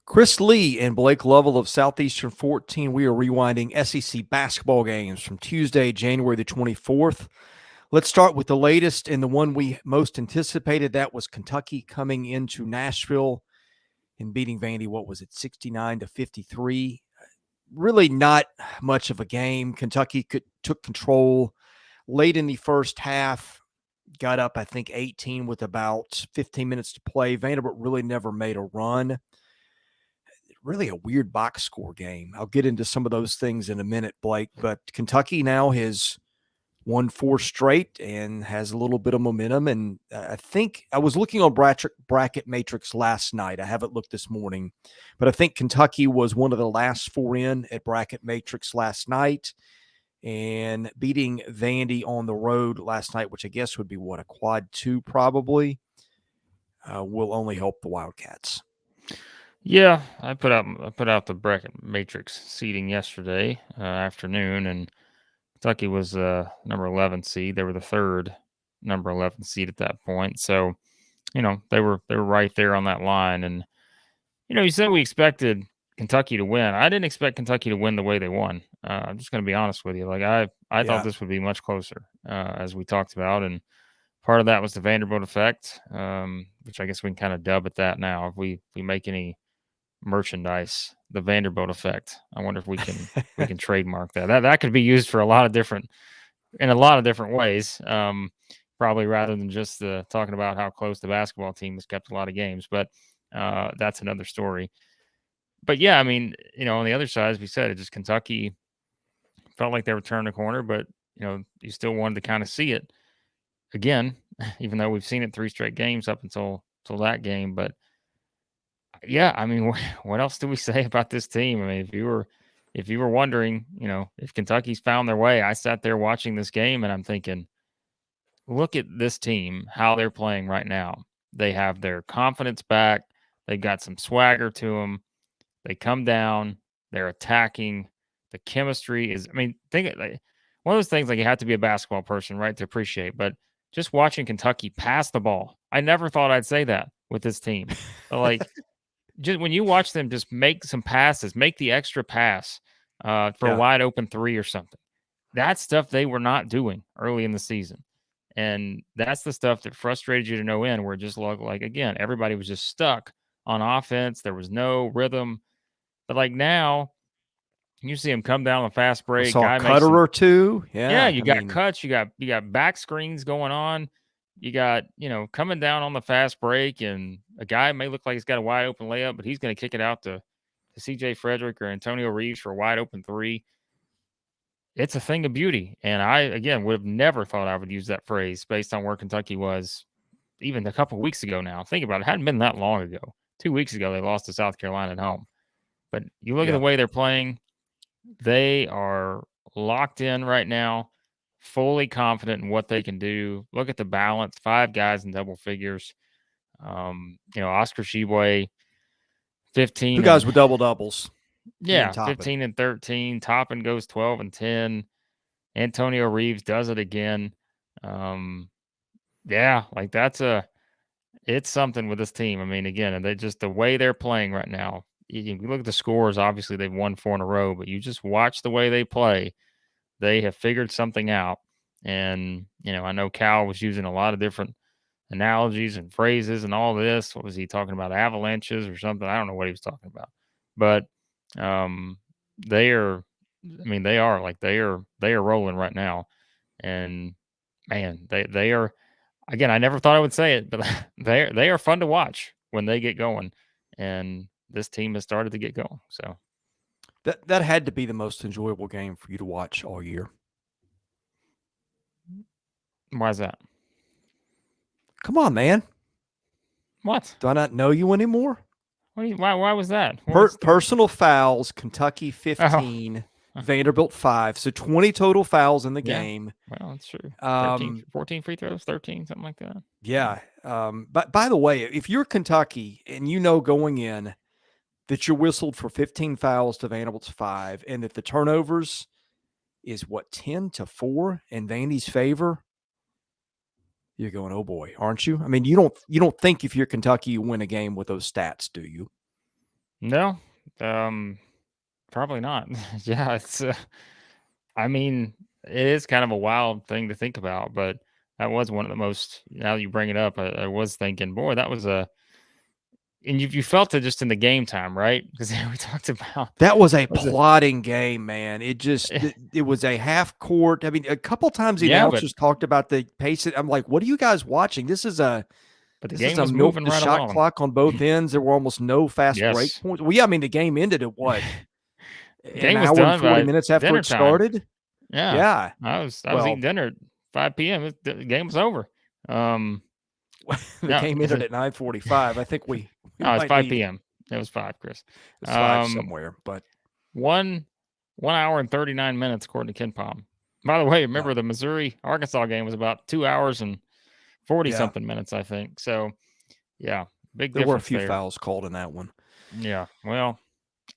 Chris Lee and Blake Lovell of Southeastern 14. We are rewinding SEC basketball games from Tuesday, January the 24th. Let's start with the latest and the one we most anticipated. That was Kentucky coming into Nashville and beating Vandy. What was it, 69-53? Really not much of a game. Kentucky took control late in the first half, got up, I think, 18 with about 15 minutes to play. Vanderbilt really never made a run. Really a weird box score game. I'll get into some of those things in a minute, Blake, but Kentucky now has won 4 straight and has a little bit of momentum. And I think I was looking on bracket matrix last night. I haven't looked this morning, but I think Kentucky was one of the last 4 in at bracket matrix last night, and beating Vandy on the road last night, which I guess would be a quad 2 probably, will only help the Wildcats. Yeah, I put out the bracket matrix seeding yesterday afternoon, and Kentucky was number 11 seed. They were the third number 11 seed at that point. So, they were right there on that line. And you said we expected Kentucky to win. I didn't expect Kentucky to win the way they won. I'm just going to be honest with you. Like I thought this would be much closer, as we talked about, and part of that was the Vanderbilt effect, which I guess we can kind of dub at that now. If we make any merchandise, the Vanderbilt effect. I wonder if we can trademark that. That could be used for in a lot of different ways. Probably rather than just talking about how close the basketball team has kept a lot of games, but that's another story. But yeah, I mean, on the other side, as we said, it just Kentucky felt like they were turning the corner, but you still wanted to kind of see it again, even though we've seen it 3 straight games up until that game. But yeah, I mean, what else do we say about this team? I mean, if you were wondering, if Kentucky's found their way, I sat there watching this game and I'm thinking, look at this team, how they're playing right now. They have their confidence back. They got some swagger to them. They come down. They're attacking. The chemistry is, I mean, think like one of those things, like, you have to be a basketball person, right, to appreciate. But just watching Kentucky pass the ball, I never thought I'd say that with this team. But like, just when you watch them just make some passes, make the extra pass for a wide open 3 or something, that stuff they were not doing early in the season. And that's the stuff that frustrated you to no end, where it just looked like, again, everybody was just stuck on offense. There was no rhythm. But like now, you see them come down on a fast break. Saw a cutter or two. Yeah, you got cuts. You got back screens going on. You got, coming down on the fast break, and a guy may look like he's got a wide open layup, but he's going to kick it out to CJ Frederick or Antonio Reeves for a wide open 3. It's a thing of beauty. And I, again, would have never thought I would use that phrase based on where Kentucky was even a couple of weeks ago now. Think about it. It hadn't been that long ago. 2 weeks ago, they lost to South Carolina at home. But you look at the way they're playing, they are locked in right now, fully confident in what they can do. Look at the balance, 5 guys in double figures. Oscar Tshiebwe, 15. 2 guys with double doubles. Yeah, 15 and 13. Toppin goes 12 and 10. Antonio Reeves does it again. Yeah, like it's something with this team. I mean, again, and they just, the way they're playing right now, you look at the scores, obviously they've won 4 in a row, but you just watch the way they play. They have figured something out. And, I know Cal was using a lot of different analogies and phrases and all this. What was he talking about? Avalanches or something? I don't know what he was talking about. But they are rolling right now. And man, they are, again, I never thought I would say it, but they are fun to watch when they get going. And this team has started to get going. So that had to be the most enjoyable game for you to watch all year. Why is that? Come on, man. What? Do I not know you anymore? Why was that? Personal fouls, Kentucky 15, Vanderbilt 5. So 20 total fouls in the game. Well, that's true. 14 free throws, 13, something like that. Yeah. But by the way, if you're Kentucky and going in that you're whistled for 15 fouls to Vanderbilt's 5, and that the turnovers is 10-4 in Vandy's favor, you're going, oh boy, aren't you? I mean, you don't think if you're Kentucky you win a game with those stats, do you? No, probably not. Yeah, I mean, it is kind of a wild thing to think about, but that was one of the most. Now that you bring it up, I was thinking, boy, that was a. And you felt it just in the game time, right? Because we talked about That was a was it. plotting game, man. It was a half court. I mean, a couple times the Yeah, but announcers talked about the pace. I'm like, what are you guys watching? the This is game a was milk moving the right shot along. clock on both ends. There were almost no fast break Yes, points. Well, yeah, I mean, the game ended at what, an game was hour and done 40 by minutes after dinner it time. started? Yeah, Yeah. I was eating Well, dinner at 5 p.m. The game was over. Um, the no, game ended at 9:45. I think we no, it's might 5 need p.m. It was 5, Chris. it's 5 Um, somewhere, but 1 hour and 39 minutes according to Ken Palm. By the way, yeah. remember the Missouri Arkansas game was about 2 hours and 40 Yeah. something minutes, I think. So yeah, big There were a difference few there. fouls called in that one. Yeah. Well,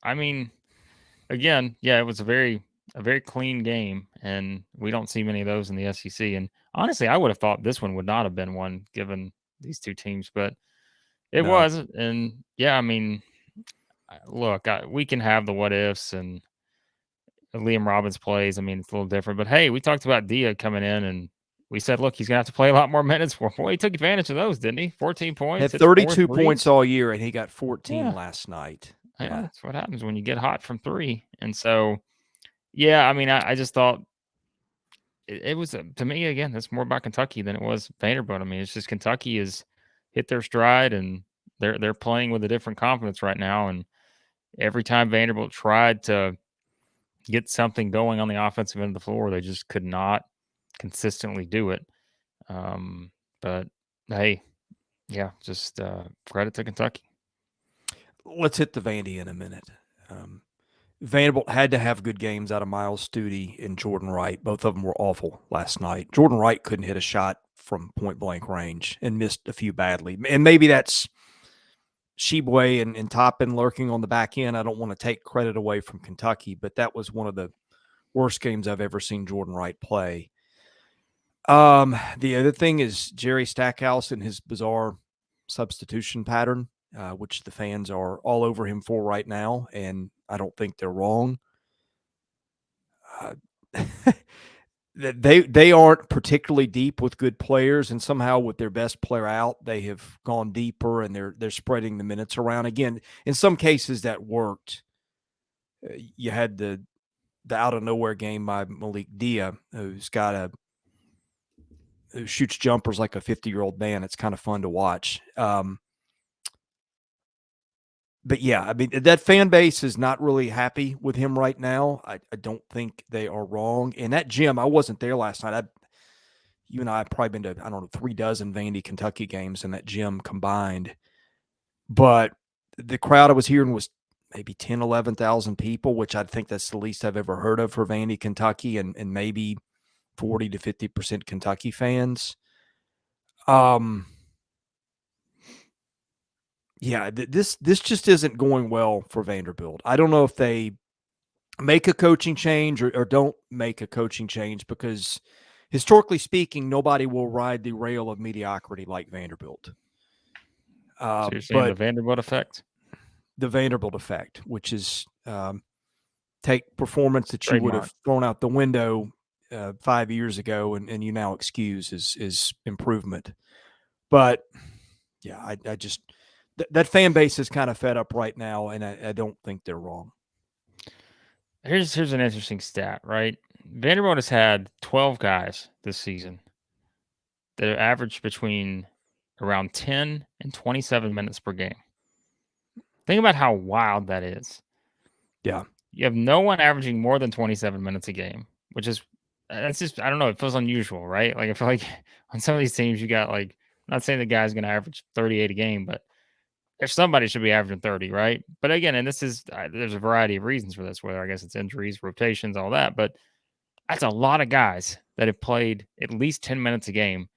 I mean, again, yeah, it was a very clean game, and we don't see many of those in the SEC. And honestly, I would have thought this one would not have been one given these two teams, but it No. was. And yeah, I mean, look, we can have the what ifs and Liam Robbins plays. I mean, it's a little different, but hey, we talked about Dia coming in, and we said, look, he's gonna have to play a lot more minutes for. Boy, he took advantage of those, didn't he? 14 points, Had hit 4 32 points threes. all year, and he got 14 Yeah, last night. well, Yeah. that's what happens when you get hot from three. And so, yeah, I mean, I just thought it was to me again. That's more about Kentucky than it was Vanderbilt. I mean, it's just Kentucky has hit their stride, and they're playing with a different confidence right now. And every time Vanderbilt tried to get something going on the offensive end of the floor, they just could not consistently do it. But hey, yeah, just credit to Kentucky. Let's hit the Vandy in a minute. Um, Vanderbilt had to have good games out of Miles Studi and Jordan Wright. Both of them were awful last night. Jordan Wright couldn't hit a shot from point blank range and missed a few badly. And maybe that's Sheboy and Toppin lurking on the back end. I don't want to take credit away from Kentucky, but that was one of the worst games I've ever seen Jordan Wright play. The other thing is Jerry Stackhouse and his bizarre substitution pattern, which the fans are all over him for right now, and I don't think they're wrong. Uh, they aren't particularly deep with good players, and somehow with their best player out, they have gone deeper and they're spreading the minutes around. Again, in some cases that worked. You had the out of nowhere game by Malik Dia, who shoots jumpers like a 50-year-old man. It's kind of fun to watch. But yeah, I mean, that fan base is not really happy with him right now. I don't think they are wrong. And that gym, I wasn't there last night. You and I have probably been to, I don't know, 3 dozen Vandy, Kentucky games in that gym combined. But the crowd I was hearing was maybe 10, 11,000 people, which I think that's the least I've ever heard of for Vandy, Kentucky, and maybe 40 to 50% Kentucky fans. Yeah, this just isn't going well for Vanderbilt. I don't know if they make a coaching change or don't make a coaching change because historically speaking, nobody will ride the rail of mediocrity like Vanderbilt. So you're saying the But Vanderbilt effect? the Vanderbilt effect, which is take performance that you would Trademark. have thrown out the window 5 years ago and you now excuse is improvement. But yeah, I just that fan base is kind of fed up right now, and I don't think they're wrong. Here's an interesting stat, right? Vanderbilt has had 12 guys this season that have averaged between around 10 and 27 minutes per game. Think about how wild that is. Yeah. You have no one averaging more than 27 minutes a game, which is that's just I don't know, it feels unusual, right? Like I feel like on some of these teams you got like I'm not saying the guy's going to average 38 a game, but if somebody should be averaging 30, right? But again, and this is there's a variety of reasons for this, whether I guess it's injuries, rotations, all that, but that's a lot of guys that have played at least 10 minutes a game.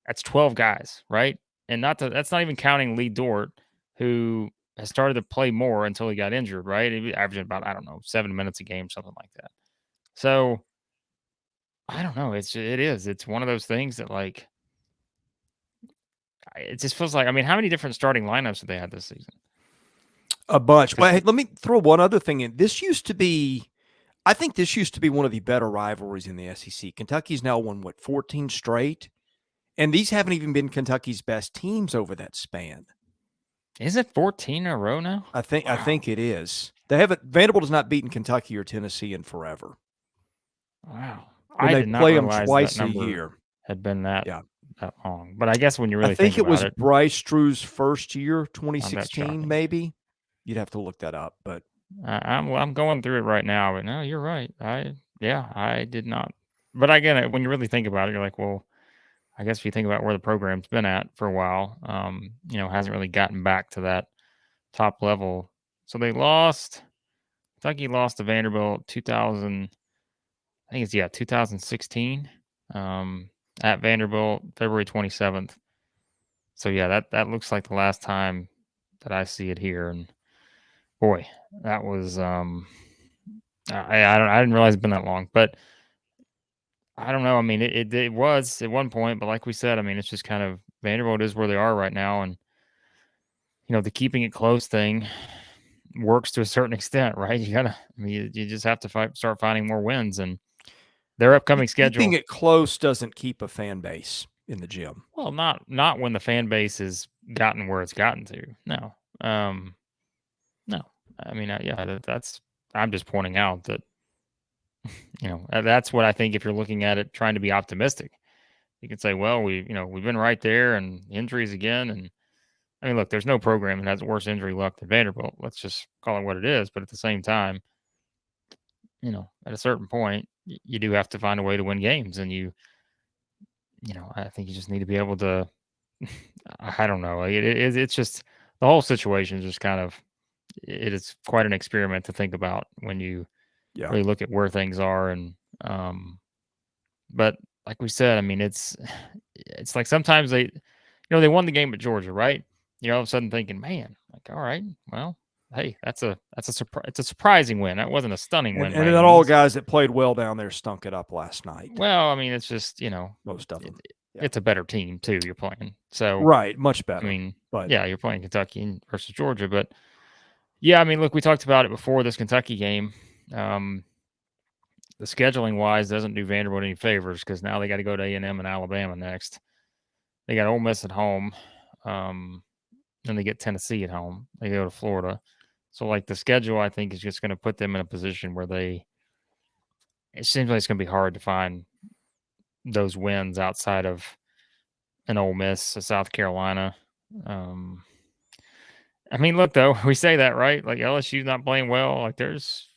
That's 12 guys, right? And that's not even counting Lee Dort, who has started to play more until he got injured, right? He was averaging about, I don't know, 7 minutes a game, something like that. So I don't know. It's one of those things that like it just feels like, I mean, how many different starting lineups have they had this season? A bunch. Well, hey, let me throw one other thing in. I think this used to be one of the better rivalries in the SEC. Kentucky's now won, 14 straight? And these haven't even been Kentucky's best teams over that span. Is it 14 in a row now? I think it is. Vanderbilt has not beaten Kentucky or Tennessee in forever. Wow. When I they did not play them realize twice that a number year. had been that long. But I guess when you really I think it was about it, Bryce Drew's first year, not that 2016, shocking. maybe. You'd have to look that up, but I'm going through it right now. But no, you're right. I did not. But again, when you really think about it, you're like, well, I guess if you think about where the program's been at for a while, hasn't really gotten back to that top level. So Kentucky lost to Vanderbilt 2000. I think it's 2016. At Vanderbilt, February 27th. So yeah, that looks like the last time that I see it here. And boy, that was I didn't realize it'd been that long, but I don't know. I mean, it was at one point, but like we said, I mean, it's just kind of Vanderbilt is where they are right now, and the keeping it close thing works to a certain extent, right? You just have to start finding more wins, and their upcoming schedule. Keeping it close doesn't keep a fan base in the gym. Well, not when the fan base has gotten where it's gotten to. No, no. I mean, that's. I'm just pointing out that that's what I think. If you're looking at it, trying to be optimistic, you can say, well, we've been right there, and injuries again, and I mean, look, there's no program that has worse injury luck than Vanderbilt. Let's just call it what it is. But at the same time, at a certain point, you do have to find a way to win games, and I think you just need to be able to. I don't know. It's just the whole situation is just kind of. It is quite an experiment to think about when you really look at where things are, and but like we said, I mean, it's like sometimes they won the game at Georgia, right? All of a sudden thinking, man, like, all right, well, hey, it's a surprising win. That wasn't a stunning win, and not all guys that played well down there stunk it up last night. Well, I mean, it's just most of them. It's a better team too. You're playing, so right, much better. I mean, but you're playing Kentucky versus Georgia, but yeah, I mean, look, we talked about it before this Kentucky game. The scheduling wise doesn't do Vanderbilt any favors because now they got to go to A&M and Alabama next. They got Ole Miss at home. Then they get Tennessee at home. They go to Florida. So, like, the schedule, I think, is just going to put them in a position where it seems like it's going to be hard to find those wins outside of an Ole Miss, a South Carolina. I mean, look, though, we say that, right? Like, LSU's not playing well. Like, there's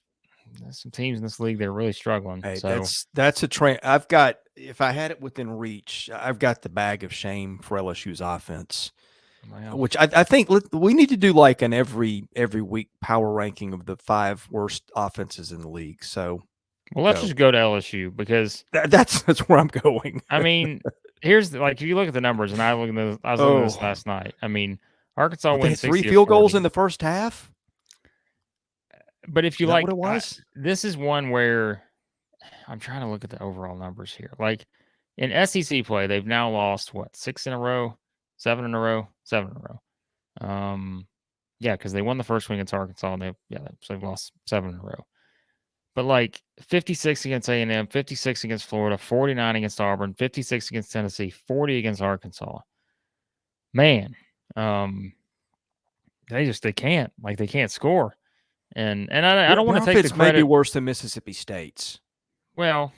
some teams in this league that are really struggling. Hey, so that's a train. If I had it within reach, I've got the bag of shame for LSU's offense, which I think we need to do like an every week power ranking of the 5 worst offenses in the league. So, well, let's just go to LSU because that's where I'm going. I mean, here's if you look at the numbers, and I was looking at this last night. I mean, Arkansas wins 3 field goals in the first half. But if you what it was? This is one where I'm trying to look at the overall numbers here. Like in SEC play, they've now lost 6 in a row, 7 in a row, 7 in a row. Because they won the first week against Arkansas, and they've lost 7 in a row. But like 56 against A&M, 56 against Florida, 49 against Auburn, 56 against Tennessee, 40 against Arkansas. Man, they can't score. And I don't want to take the credit. Maybe worse than Mississippi State's. Well,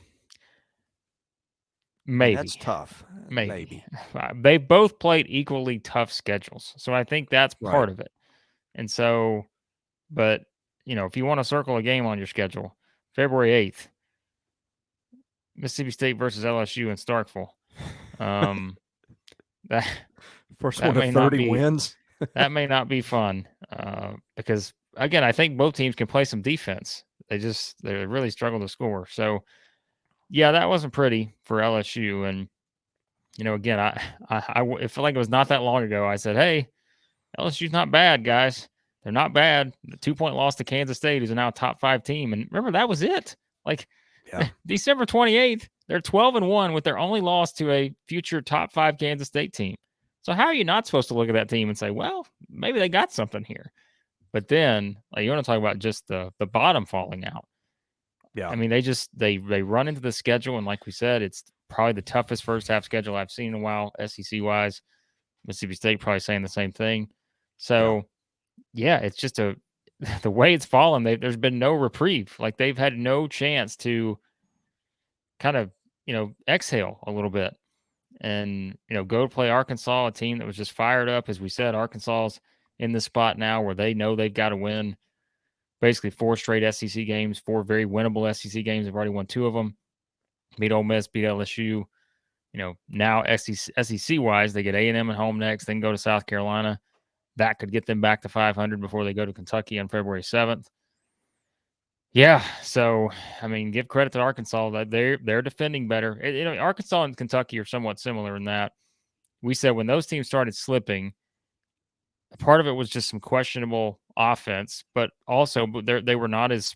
maybe. That's tough. Maybe. They both played equally tough schedules. So I think that's part of it. And so, but, if you want to circle a game on your schedule, February 8th, Mississippi State versus LSU in Starkville. That first one of 30 wins. That may not be fun because, again, I think both teams can play some defense. They really struggle to score. So, yeah, that wasn't pretty for LSU. And, again, I feel like it was not that long ago. I said, hey, LSU's not bad, guys. They're not bad. The 2-point loss to Kansas State, who's a now top 5 team. And remember, that was it. December 28th, they're 12-1 with their only loss to a future top 5 Kansas State team. So how are you not supposed to look at that team and say, well, maybe they got something here? But then, like, you want to talk about just the bottom falling out. Yeah. I mean, they run into the schedule, and like we said, it's probably the toughest first half schedule I've seen in a while, SEC wise. Mississippi State probably saying the same thing. So yeah, it's just the way it's fallen. There's been no reprieve. Like they've had no chance to kind of exhale a little bit and go to play Arkansas, a team that was just fired up. As we said, Arkansas's in the spot now where they know they've got to win basically 4 straight SEC games, 4 very winnable SEC games. They've already won 2 of them. Beat Ole Miss, beat LSU. Now SEC wise, they get A&M at home next, then go to South Carolina. That could get them back to 500 before they go to Kentucky on February 7th. Yeah, so I mean, give credit to Arkansas that they're defending better. Arkansas and Kentucky are somewhat similar in that we said when those teams started slipping, part of it was just some questionable offense, but also they were not as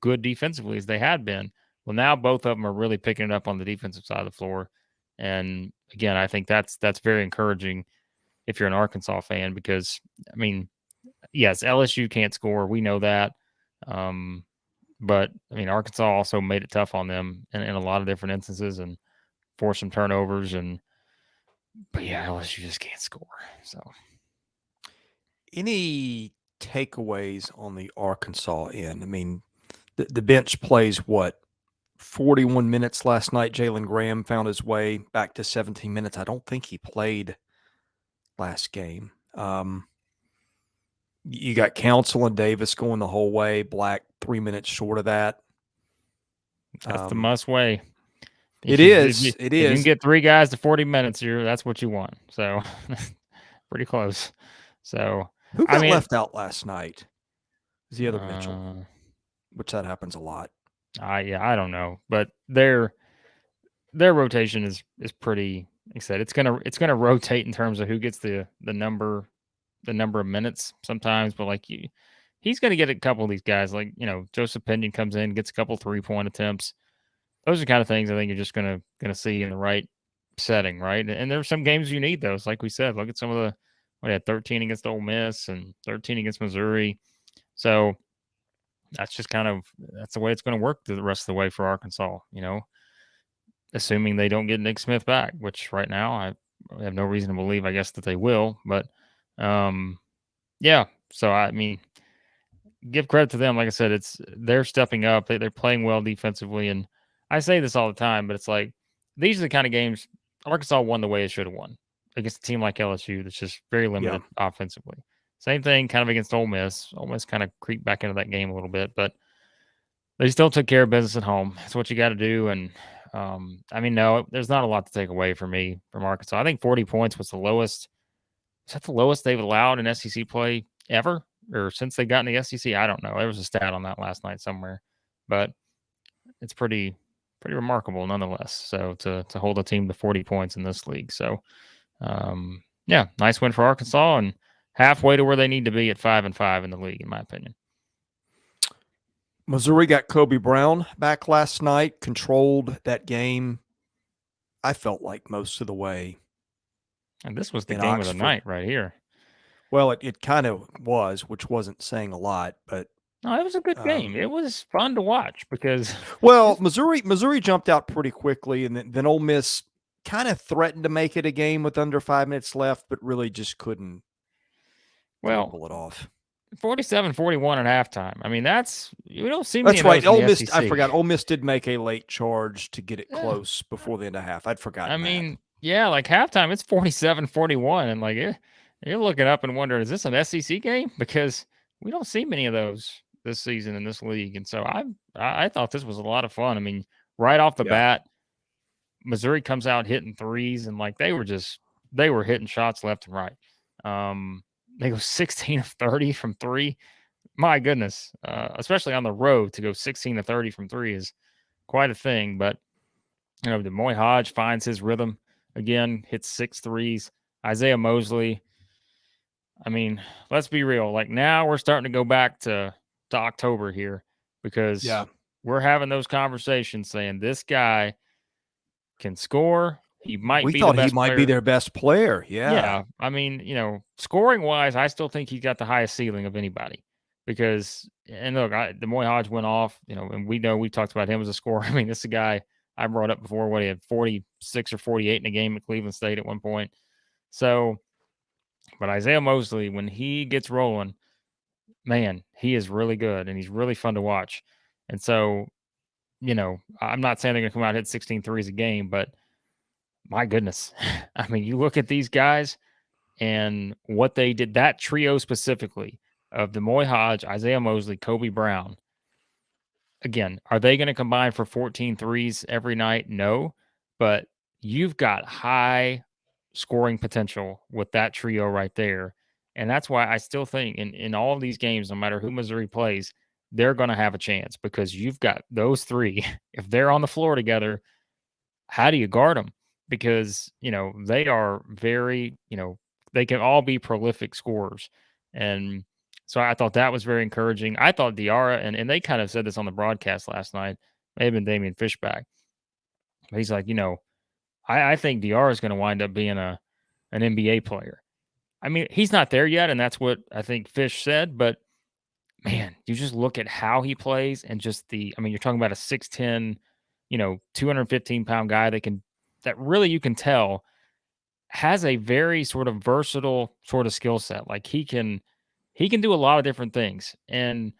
good defensively as they had been. Well, now both of them are really picking it up on the defensive side of the floor, and again, I think that's very encouraging if you're an Arkansas fan because I mean, yes, LSU can't score, we know that, but I mean Arkansas also made it tough on them in a lot of different instances and forced some turnovers but yeah, LSU just can't score. So. Any takeaways on the Arkansas end? I mean, the bench plays what, 41 minutes last night. Jalen Graham found his way back to 17 minutes. I don't think he played last game. You got Council and Davis going the whole way. Black 3 minutes short of that. That's the must way. It is. If you can get 3 guys to 40 minutes, that's what you want. So pretty close. So who got left out last night? Is the other Mitchell, which that happens a lot. Yeah, I don't know, but their rotation is pretty. Like I said, it's gonna rotate in terms of who gets the number of minutes sometimes, but like he's gonna get a couple of these guys. Like Joseph Pinion comes in, gets a couple 3-point attempts. Those are the kind of things I think you're just gonna see in the right setting, right? And there's some games you need those. Like we said, look at some of the we had 13 against Ole Miss and 13 against Missouri. So that's just that's the way it's going to work the rest of the way for Arkansas, assuming they don't get Nick Smith back, which right now I have no reason to believe, I guess, that they will. But yeah, so I mean, give credit to them. Like I said, they're stepping up. They're playing well defensively. And I say this all the time, but it's like these are the kind of games Arkansas won the way it should have won against a team like LSU that's just very limited offensively. Same thing kind of against Ole Miss. Ole Miss kind of creeped back into that game a little bit, but they still took care of business at home. That's what you got to do. And I mean, no, there's not a lot to take away from Arkansas. I think 40 points was the lowest. Is that the lowest they've allowed in SEC play ever or since they got in the SEC? I don't know. There was a stat on that last night somewhere, but it's pretty remarkable nonetheless. So to hold a team to 40 points in this league. So yeah, nice win for Arkansas and halfway to where they need to be at 5-5 in the league, in my opinion. Missouri got Kobe Brown back last night, controlled that game, I felt like, most of the way. And this was the game of the night right here. Well, it kind of was, which wasn't saying a lot, but no, it was a good game. It was fun to watch because Missouri jumped out pretty quickly, and then Ole Miss kind of threatened to make it a game with under 5 minutes left, but really just couldn't pull it off. 47-41 at halftime. I mean, we don't see many. That's right. Ole Miss, I forgot. Ole Miss did make a late charge to get it close before the end of half. I'd forgotten. I mean, yeah, like halftime, it's 47-41, and like you're looking up and wondering, is this an SEC game? Because we don't see many of those this season in this league, and so I thought this was a lot of fun. I mean, right off the bat, Missouri comes out hitting threes, and like they were hitting shots left and right. They go 16 of 30 from 3. My goodness, especially on the road to go 16 of 30 from 3 is quite a thing. But DeMoy Hodge finds his rhythm again, hits 6 threes. Isaiah Mosley. I mean, let's be real. Like now we're starting to go back to October here because we're having those conversations saying this guy can score. He might We be the thought he best might player. be their best player. Yeah. Yeah, I mean, scoring wise, I still think he's got the highest ceiling of anybody. Because and look, the Moy Hodge went off, and we talked about him as a scorer. I mean, this is a guy I brought up before. What, he had 46 or 48 in a game at Cleveland State at one point. So, but Isaiah Mosley, when he gets rolling, man, he is really good and he's really fun to watch. And so, I'm not saying they're going to come out and hit 16 threes a game, but my goodness, I mean, you look at these guys and what they did, that trio specifically of Demoy Hodge, Isaiah Mosley, Kobe Brown. Again, are they going to combine for 14 threes every night? No, but you've got high scoring potential with that trio right there. And that's why I still think in all of these games, no matter who Missouri plays, they're going to have a chance because you've got those three. If they're on the floor together, how do you guard them? Because, they are very, they can all be prolific scorers. And so I thought that was very encouraging. I thought Diarra, and they kind of said this on the broadcast last night, may have been Damian Fishback, but he's like, I think Diarra is going to wind up being an NBA player. I mean, he's not there yet, and that's what I think Fish said, but man, you just look at how he plays and just you're talking about a 6'10, 215-pound guy that really you can tell has a very sort of versatile sort of skill set. Like he can do a lot of different things, and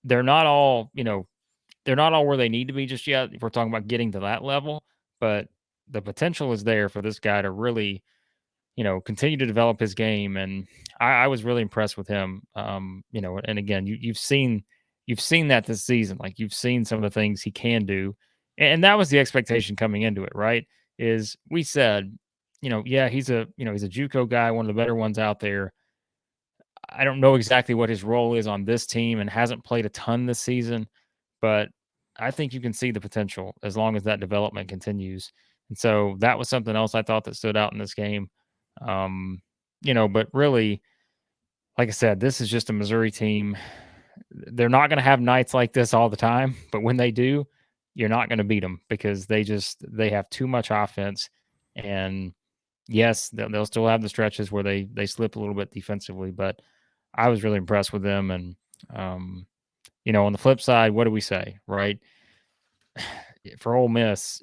they're not all, they're not all where they need to be just yet. If we're talking about getting to that level, but the potential is there for this guy to really, continue to develop his game. And I was really impressed with him. And again, you've seen that this season. Like you've seen some of the things he can do, and that was the expectation coming into it, right? Is we said, yeah, he's a JUCO guy, one of the better ones out there. I don't know exactly what his role is on this team and hasn't played a ton this season, but I think you can see the potential as long as that development continues. And so that was something else I thought that stood out in this game. But really, like I said, this is just a Missouri team. They're not going to have nights like this all the time, but when they do, you're not going to beat them because they have too much offense. And yes, they'll still have the stretches where they slip a little bit defensively, but I was really impressed with them. And, on the flip side, what do we say, right? For Ole Miss,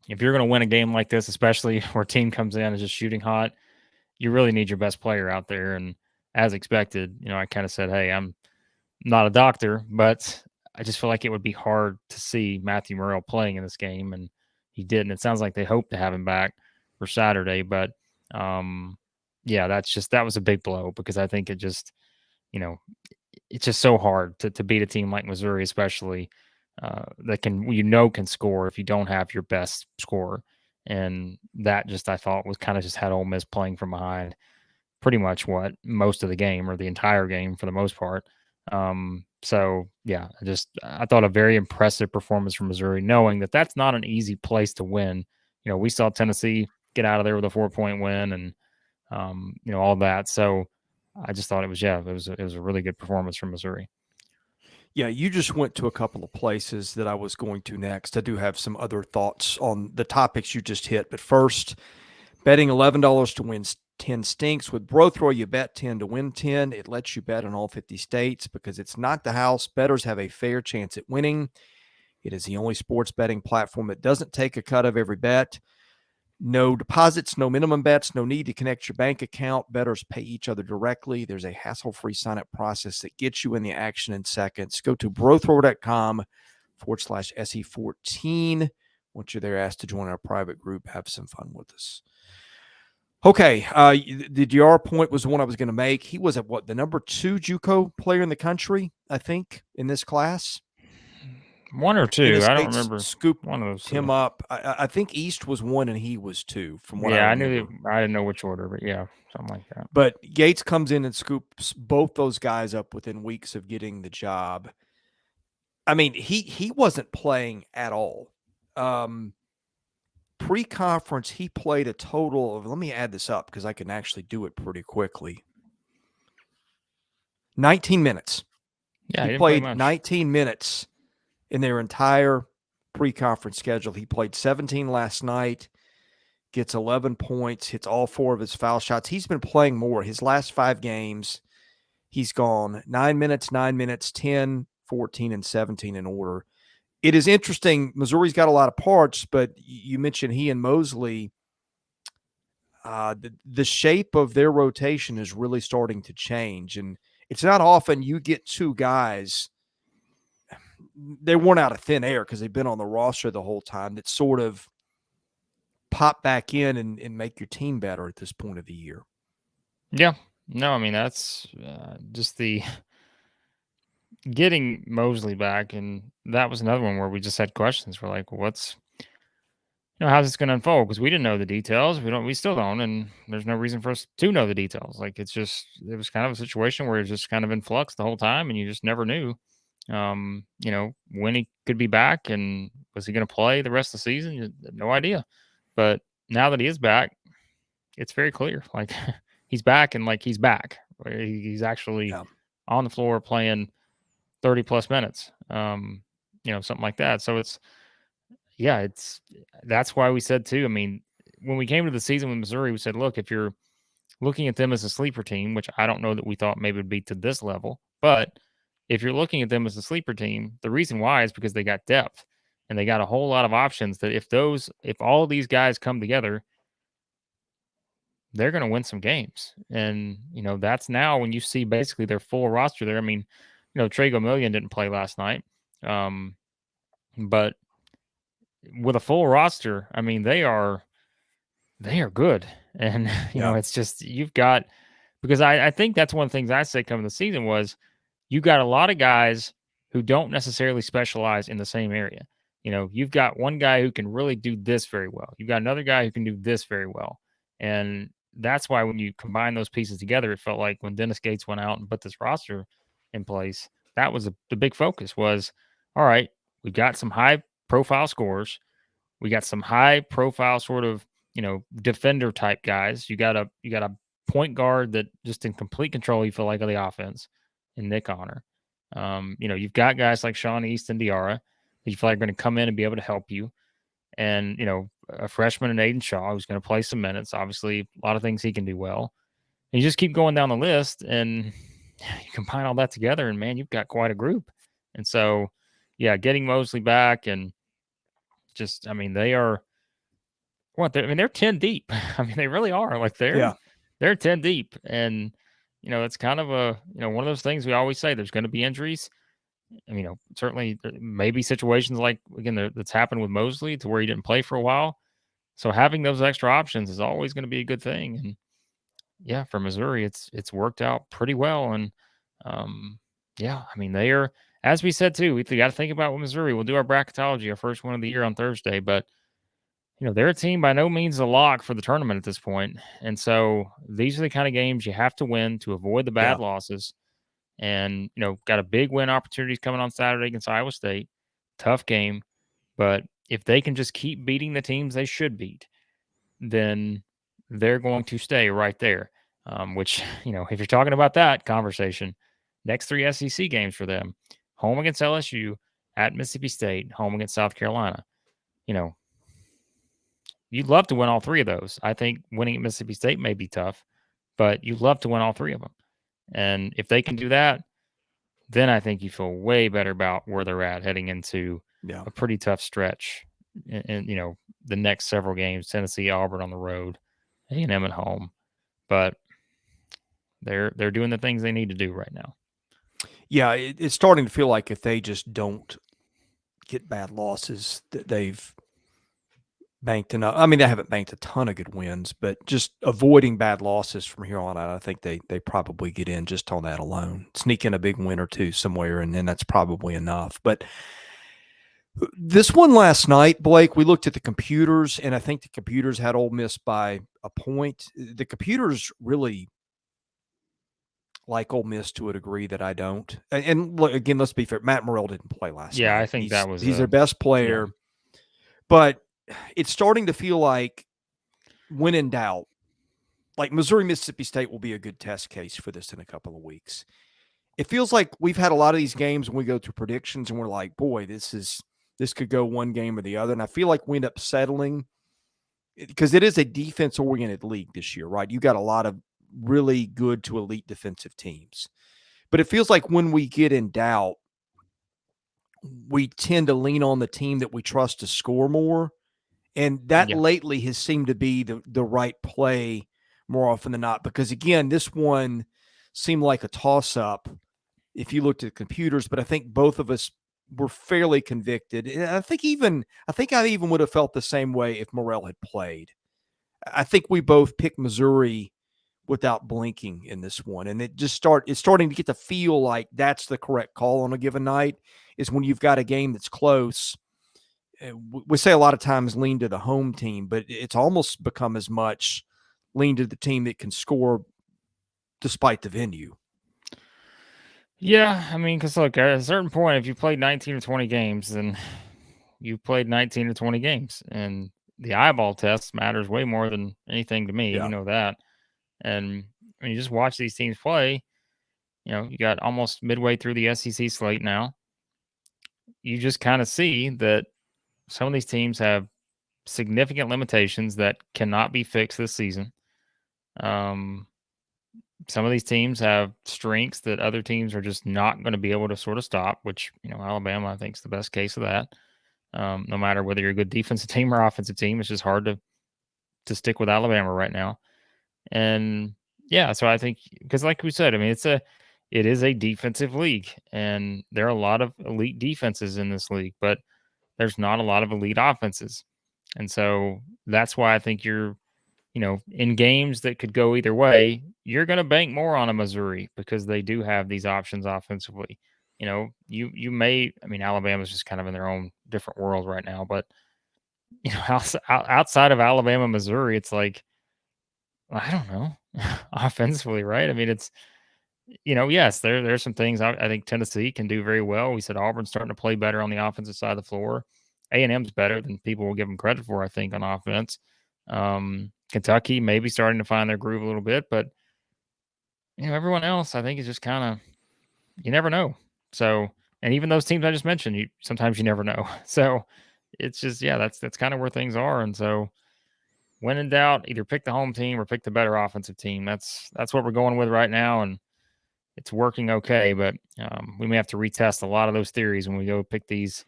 if you're going to win a game like this, especially where a team comes in and is just shooting hot, you really need your best player out there. And as expected, I kind of said, hey, I'm not a doctor, but I just feel like it would be hard to see Matthew Morrell playing in this game. And he didn't. It sounds like they hope to have him back for Saturday, but that was a big blow because I think it's just so hard to beat a team like Missouri, especially that can score if you don't have your best scorer. And that I thought was kind of just had Ole Miss playing from behind pretty much most of the game or the entire game for the most part. I thought a very impressive performance from Missouri, knowing that that's not an easy place to win. We saw Tennessee get out of there with a 4-point win and, all that. So I just thought it was a really good performance from Missouri. Yeah, you just went to a couple of places that I was going to next. I do have some other thoughts on the topics you just hit. But first, betting $11 to win 10 stinks. With BROTHROW, you bet 10 to win 10. It lets you bet in all 50 states because it's not the house. Bettors have a fair chance at winning. It is the only sports betting platform that doesn't take a cut of every bet. No deposits, no minimum bets, no need to connect your bank account. Bettors pay each other directly. There's a hassle-free sign-up process that gets you in the action in seconds. Go to brothrow.com/SE14. Once you're there, ask to join our private group. Have some fun with us. Okay, the DR point was the one I was going to make. He was the number 2 JUCO player in the country, I think, in this class. 1 or 2, I don't remember. Scooped one of those him up. I think East was 1 and he was 2. From what I remember. I didn't know which order, but yeah, something like that. But Gates comes in and scoops both those guys up within weeks of getting the job. I mean, he wasn't playing at all. Pre-conference, he played a total of, let me add this up because I can actually do it pretty quickly. 19 minutes. Yeah, he played 19 minutes in their entire pre-conference schedule. He played 17 last night. gets 11 points, hits all 4 of his foul shots. He's been playing more. His last 5 games, he's gone 9 minutes, 9 minutes, 10, 14, and 17 in order. It is interesting. Missouri's got a lot of parts, but you mentioned he and Mosley. The shape of their rotation is really starting to change. And it's not often you get 2 guys, they weren't out of thin air because they've been on the roster the whole time, that sort of pop back in and make your team better at this point of the year. Yeah. No, I mean, that's just the getting Mosley back. And that was another one where we just had questions. We're like, well, how's this going to unfold? Because we didn't know the details. We still don't. And there's no reason for us to know the details. Like, it was kind of a situation where it was just kind of in flux the whole time. And you just never knew, when he could be back and was he going to play the rest of the season? You had no idea. But now that he is back, it's very clear. Like, he's back and like he's back. He's actually on the floor playing 30 plus minutes, something like that. So that's why we said too. I mean, when we came to the season with Missouri, we said, look, if you're looking at them as a sleeper team, which I don't know that we thought maybe would be to this level, but if you're looking at them as a sleeper team, the reason why is because they got depth and they got a whole lot of options that if all of these guys come together, they're going to win some games. And, that's now when you see basically their full roster there. I mean, Trago Million didn't play last night. But with a full roster, I mean, they are good. And, it's just, you've got, because I think that's one of the things I said coming the season was you got a lot of guys who don't necessarily specialize in the same area. You've got one guy who can really do this very well. You've got another guy who can do this very well. And that's why when you combine those pieces together, it felt like when Dennis Gates went out and put this roster in place, that was the big focus was, all right, we've got some high profile scorers. We got some high profile sort of, defender type guys. You got a point guard that just in complete control, you feel like, of the offense in Nick Honor. You've got guys like Sean East and Diarra that you feel like are going to come in and be able to help you. And, a freshman in Aiden Shaw who's going to play some minutes. Obviously, a lot of things he can do well. And you just keep going down the list and you combine all that together and, man, you've got quite a group. And so, yeah, getting Mosley back and just, I mean, they are they're 10 deep. I mean, they really are. Like they're 10 deep. And, it's kind of one of those things we always say there's going to be injuries. Certainly maybe situations like, again, that's happened with Mosley to where he didn't play for a while. So having those extra options is always going to be a good thing. And yeah, for Missouri, it's worked out pretty well. And I mean, they are, as we said too, we got to think about with Missouri. We'll do our bracketology, our first one of the year on Thursday, but they're a team by no means a lock for the tournament at this point. And so these are the kind of games you have to win to avoid the bad losses. And, got a big win opportunities coming on Saturday against Iowa State. Tough game. But if they can just keep beating the teams they should beat, then they're going to stay right there. Which, if you're talking about that conversation, next 3 SEC games for them, home against LSU, at Mississippi State, home against South Carolina. You'd love to win all 3 of those. I think winning at Mississippi State may be tough, but you'd love to win all 3 of them. And if they can do that, then I think you feel way better about where they're at heading into a pretty tough stretch. And the next several games, Tennessee, Auburn on the road, A&M at home. But they're doing the things they need to do right now. Yeah, it's starting to feel like if they just don't get bad losses, that they've banked enough. I mean, they haven't banked a ton of good wins, but just avoiding bad losses from here on out, I think they probably get in just on that alone. Sneak in a big win or 2 somewhere, and then that's probably enough. But this one last night, Blake, we looked at the computers, and I think the computers had Ole Miss by a point. The computers really like Ole Miss to a degree that I don't. And look, again, let's be fair. Matt Morrell didn't play last night. Yeah, I think he's their best player. Yeah. But it's starting to feel like, when in doubt, like Missouri, Mississippi State will be a good test case for this in a couple of weeks. It feels like we've had a lot of these games when we go through predictions and we're like, boy, this could go one game or the other. And I feel like we end up settling because it is a defense-oriented league this year, right? You got a lot of really good to elite defensive teams. But it feels like when we get in doubt, we tend to lean on the team that we trust to score more. And that Yeah. lately has seemed to be the right play more often than not. Because, again, this one seemed like a toss-up if you looked at the computers, but I think both of us were fairly convicted. And I think I even would have felt the same way if Morrell had played. I think we both picked Missouri without blinking in this one. And it's starting to get to feel like that's the correct call on a given night, is when you've got a game that's close. We say a lot of times lean to the home team, but it's almost become as much lean to the team that can score despite the venue. Yeah, I mean, because look, at a certain point, if you played 19 or 20 games, then you played 19 or 20 games, and the eyeball test matters way more than anything to me. Yeah. You know that. And when you just watch these teams play, you got almost midway through the SEC slate now. You just kind of see that some of these teams have significant limitations that cannot be fixed this season. Some of these teams have strengths that other teams are just not going to be able to sort of stop, which, Alabama, I think, is the best case of that. No matter whether you're a good defensive team or offensive team, it's just hard to stick with Alabama right now. And yeah, so I think, because like we said, I mean, it is a defensive league, and there are a lot of elite defenses in this league, but there's not a lot of elite offenses. And so that's why I think you're, in games that could go either way, you're going to bank more on a Missouri because they do have these options offensively. You may, I mean, Alabama's just kind of in their own different world right now, but outside of Alabama, Missouri, it's like, I don't know, offensively, right? I mean, it's, yes, there's some things I think Tennessee can do very well. We said Auburn's starting to play better on the offensive side of the floor. A&M's better than people will give them credit for, I think, on offense. Kentucky maybe starting to find their groove a little bit, but everyone else, I think, is just kind of, you never know. So, and even those teams I just mentioned, sometimes you never know. So it's just, yeah, that's kind of where things are. And so, when in doubt, either pick the home team or pick the better offensive team. That's what we're going with right now, and it's working okay. But we may have to retest a lot of those theories when we go pick these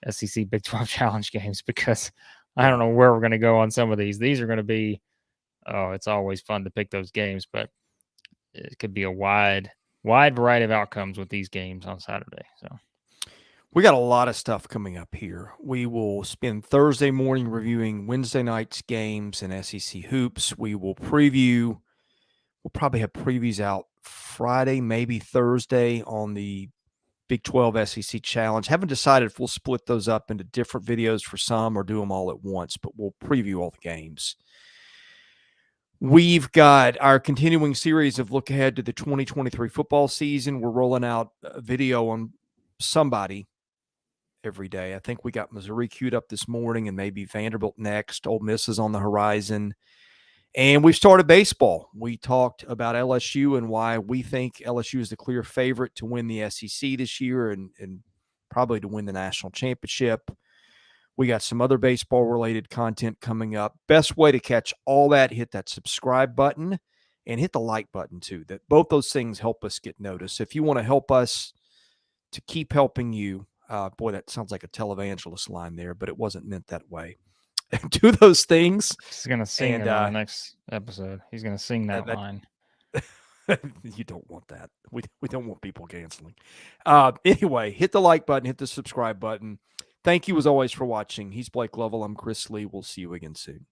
SEC Big 12 Challenge games, because I don't know where we're going to go on some of these. These are going to be, it's always fun to pick those games, but it could be a wide variety of outcomes with these games on Saturday. So we got a lot of stuff coming up here. We will spend Thursday morning reviewing Wednesday night's games and SEC hoops. We will preview. We'll probably have previews out Friday, maybe Thursday on the Big 12 SEC Challenge. Haven't decided if we'll split those up into different videos for some or do them all at once, but we'll preview all the games. We've got our continuing series of look ahead to the 2023 football season. We're rolling out a video on somebody every day. I think we got Missouri queued up this morning and maybe Vanderbilt next. Ole Miss is on the horizon. And we've started baseball. We talked about LSU and why we think LSU is the clear favorite to win the SEC this year and probably to win the national championship. We got some other baseball-related content coming up. Best way to catch all that, hit that subscribe button and hit the like button too. That both those things help us get noticed. If you want to help us to keep helping you, boy, that sounds like a televangelist line there, but it wasn't meant that way. Do those things. He's going to sing in the next episode. He's going to sing that line. You don't want that. We don't want people canceling. Anyway, hit the like button, hit the subscribe button. Thank you as always for watching. He's Blake Lovell. I'm Chris Lee. We'll see you again soon.